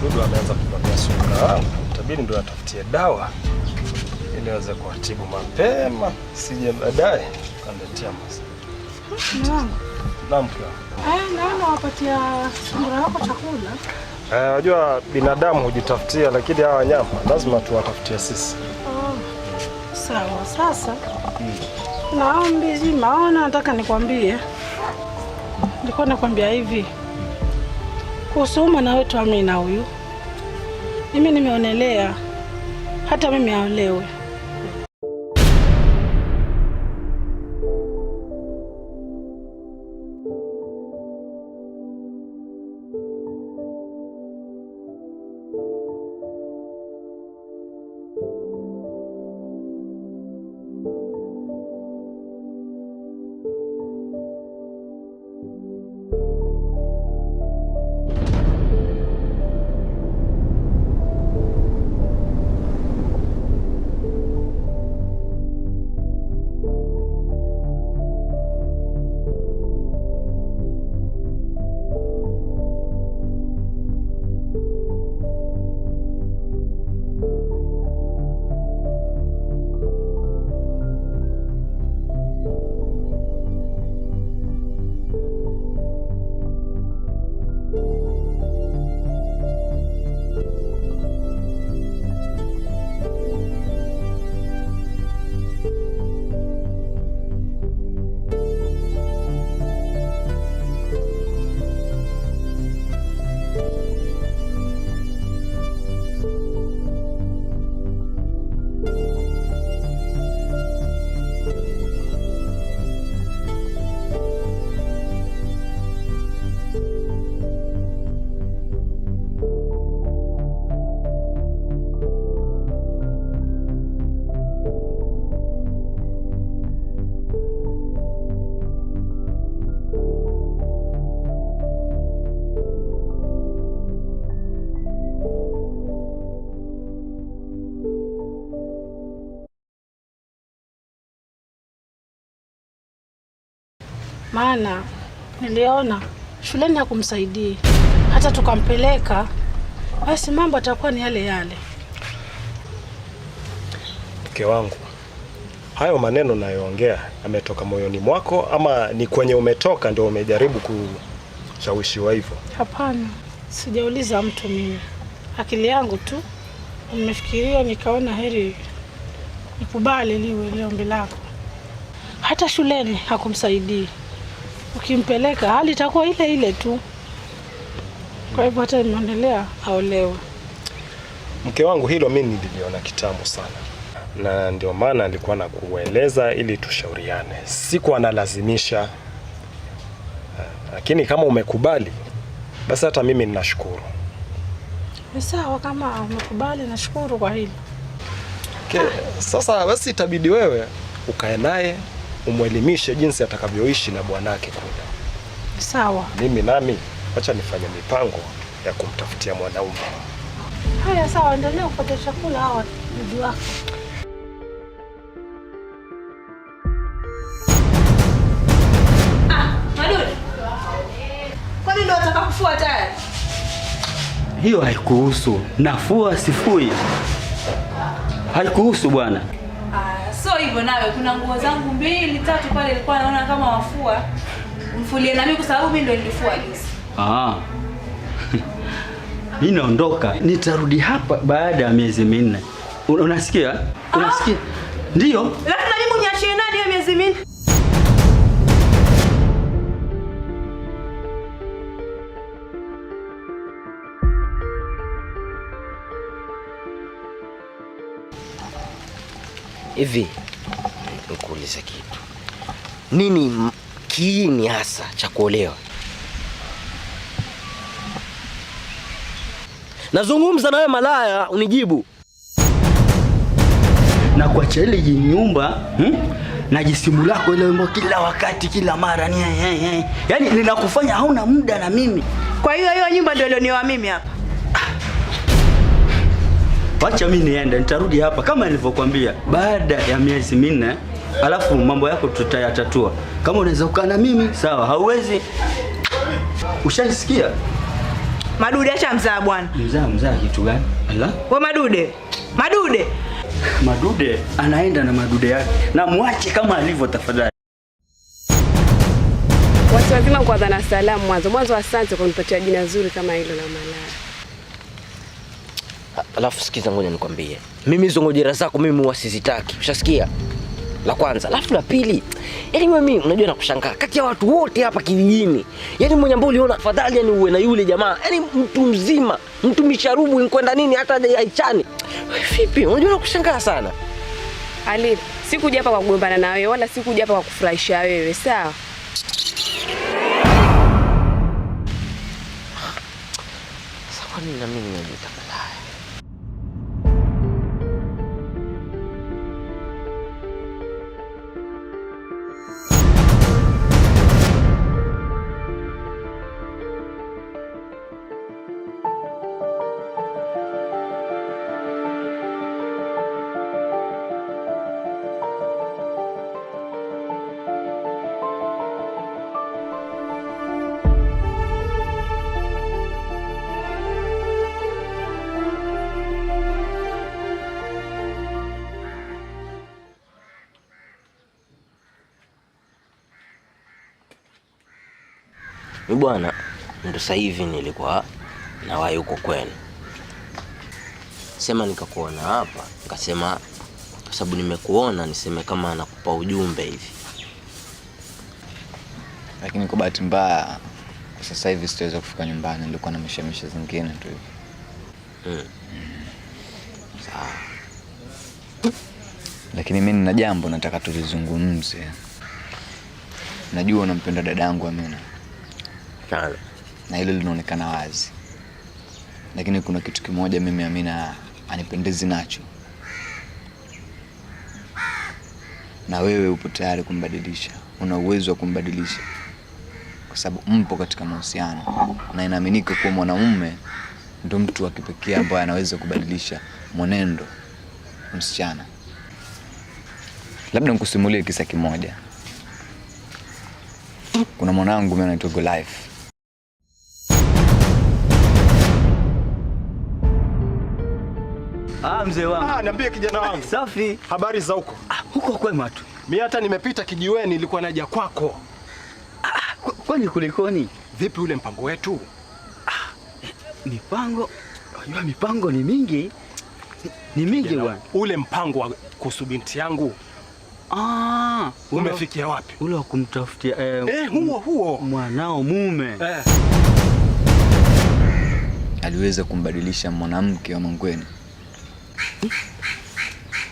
Dudu ameanza kuvamia sura langu. Itabidi ndio atafutie dawa ili aweze kuatibu mapema, sije baadaye kandetea masa. Naam. Naona wapatia sura yako chakula. Unajua binadamu hujitafutia, lakini hawa wanyama lazima tuwatafutie sisi. Sawa, sasa. Naombi maona nataka nikwambie. Nilikuwa nakwambia hivi. Kusoma na wetu Amina huyu. Mimi nimeonelea hata mimi aolewe. Maana niliona shuleni hakumsaidii. Hata tukampeleka, basi mambo atakuwa ni yale yale. Mke wangu, hayo maneno nayoongea yametoka moyoni mwako ama ni kwenye umetoka ndio umejaribu kushawishiwa hivyo? Hapana, sijauliza mtu mimi. Akili yangu tu nimefikiria, nikaona heri nikubali liwe ombi lako. Hata shuleni hakumsaidii. Ukimpeleka hali itakuwa ile ile tu. Kwa hivyo hata nimeonelea aolewe. Mke wangu, hilo mimi niliona kitambo sana. Na ndio maana nilikuwa nakueleza ili tushauriane. Siku analazimisha. Lakini kama umekubali, basi hata mimi ninashukuru. Sawa, kama umekubali nashukuru kwa hili. Okay, sasa basi itabidi wewe ukae naye, umwelimishe jinsi atakavyoishi na bwanake kule. Sawa. Mimi nami acha nifanye mipango ya kumtafutia mwanaume. Haya, sawa, endelea kupata chakula hawa ndugu wako. Madudu. Kwani ndio unataka kufua tayari? Hiyo haikuhusu. Nafua sifui. Haikuhusu bwana. So hivyo nawe kuna nguo zangu 2 3 pale nilikuwa naona kama wafua. Mfulie na mimi kwa sababu mimi ndio nilifua juzi. Mimi naondoka. Nitarudi hapa baada ya miezi 4. Unasikia? Unasikia? Ndio. Lakini mimi uniachie nani hiyo miezi 4? Hivi nikuulize kitu. Nini kiini hasa cha kuolewa? Nazungumza nawe malaya, unijibu. Na kuacha ile nyumba, na jisimu lako ile wimbo kila wakati kila mara ni yaani linakufanya hauna muda na mimi. Kwa hiyo nyumba ndio ilionioa mimi hapa. Wacha mimi niende, nitarudi hapa kama nilivyokuambia baada ya miezi 4, alafu mambo yako tutayatatua. Kama unaweza kukaa na mimi sawa, hauwezi ushanisikia? Madude acha mzaa bwana. Mzaa kitu gani? Ala? Wewe Madude. Madude anaenda na madude yake. Na muache kama alivyo tafadhali. Watu wazima kwanza na salamu mwanzo asante kwa kunipatia jina zuri kama hilo la Malaya. Alafu sikiza, ngoja nikwambie. Mimi hizo ngojera zako mimi wasizitaki. Ushasikia? La kwanza, alafu la pili. Yaani mimi unajua nakushangaa kati ya watu wote hapa kijijini. Yaani mwenye ambao uliona afadhali yani uwe na yule jamaa. Yaani mtu mzima, mtu misharubu inkwenda nini hata haichani. Vipi? Unajua nakushangaa sana. Ali, sikuja hapa kwa kugombana na wewe wala sikuja hapa kwa kufurahisha wewe, sawa? Sawa, nini na mimi najiita Malaya? Mimi bwana, ndo sasa hivi nilikuwa nawahi huko kwenu. Sema nikakuona hapa, nikasema kwa sababu nimekuona niseme kama nakupa ujumbe hivi. Lakini kwa bahati mbaya sasa hivi sitaweza kufika nyumbani, nilikuwa na mishemishe zingine tu hivi. Sawa. Lakini mimi nina jambo nataka tulizungumze. Najua unampenda dadangu Amina. Sana. Na hilo linaonekana wazi. Lakini kuna kitu kimoja mimi Amina anipendezi nacho. Na wewe upo tayari kumbadilisha. Una uwezo wa kumbadilisha. Kwa sababu mpo katika mahusiano. Na inaaminika kuwa mwanamume ndio mtu wa kipekee ambaye anaweza kubadilisha mwenendo msichana. Labda nikusimulie kisa kimoja. Kuna mwanangu mimi anaitwa Golife. Mzee wangu. Niambie kijana wangu. Safi. Habari za huko? Huko kwema tu. Mimi hata nimepita kijiweni nilikuwa naja kwako. Kwani kulikoni? Vipi ule mpango wetu? Mipango? Unajua mipango ni mingi. Ni mingi bwana. Ule mpango wa kuhusu binti yangu. Umefikia wapi? Ule wa kumtafutia huo mwanao mume. Aliweza kumbadilisha mwanamke wa Mangweni.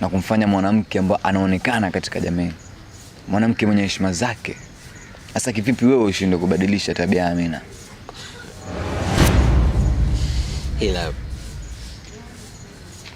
Na kumfanya mwanamke ambaye anaonekana katika jamii. Mwanamke mwenye heshima zake. Sasa kivipi wewe ushindwe kubadilisha tabia ya Amina?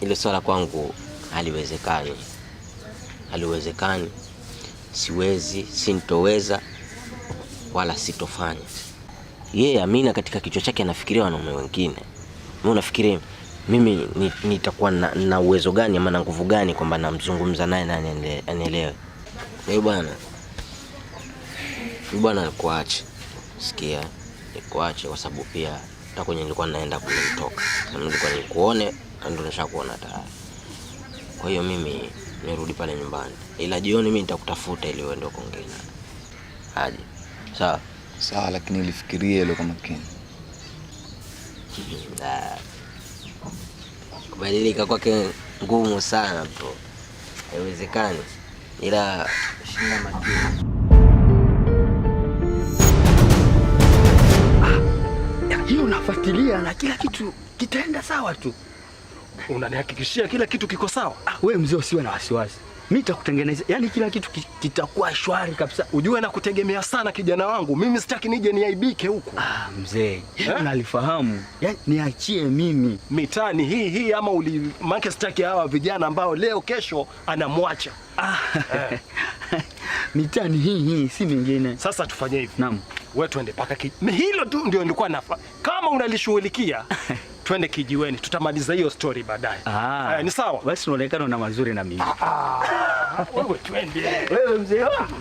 Ile swala kwangu haliwezekani. Haliwezekani. Siwezi, sintoweza wala sitofanya. Yeye Amina katika kichwa chake anafikiria wanaume wengine. Mimi unafikiri mimi nitakuwa na uwezo gani ama na nguvu gani kwamba namzungumza naye na anielewe? Mimi bwana nikuache. Sikia, nikuache kwa sababu pia hata kwenye nilikuwa naenda kunitoka. Na nilikuwa nikuone ndio nishakuona tayari. Kwa hiyo mimi nirudi pale nyumbani. Ila jioni mimi nitakutafuta ili uende kuongea naye. Haje. Sawa? Sawa, lakini ulifikirie hilo kwa makini. Kubadilika kwake ngumu sana bro. Haiwezekani. Ila shinda makini. Hiyo unafuatilia na kila kitu kitaenda sawa tu. Unanihakikishia kila kitu kiko sawa? Wewe mzee usiwe na wasiwasi. Mimi nitakutengeneza, yani kila kitu kitakuwa shwari kabisa. Ujue na kutegemea sana kijana wangu. Mimi sitaki nije niaibike huku. Mzee, nalifahamu. Yani niachie mimi. Mitani hii ama maana sitaki hawa vijana ambao leo kesho anamwacha. Mitani hii si mingine. Sasa tufanye hivi. Naam. Wewe twende paka hilo tu ndio nilikuwa nafa. Kama unalishughulikia twende kijiweni, tutamaliza hiyo story baadaye. Ni sawa? Basi unaonekana una mazuri na mimi. Wewe twende. Wewe mzee wangu.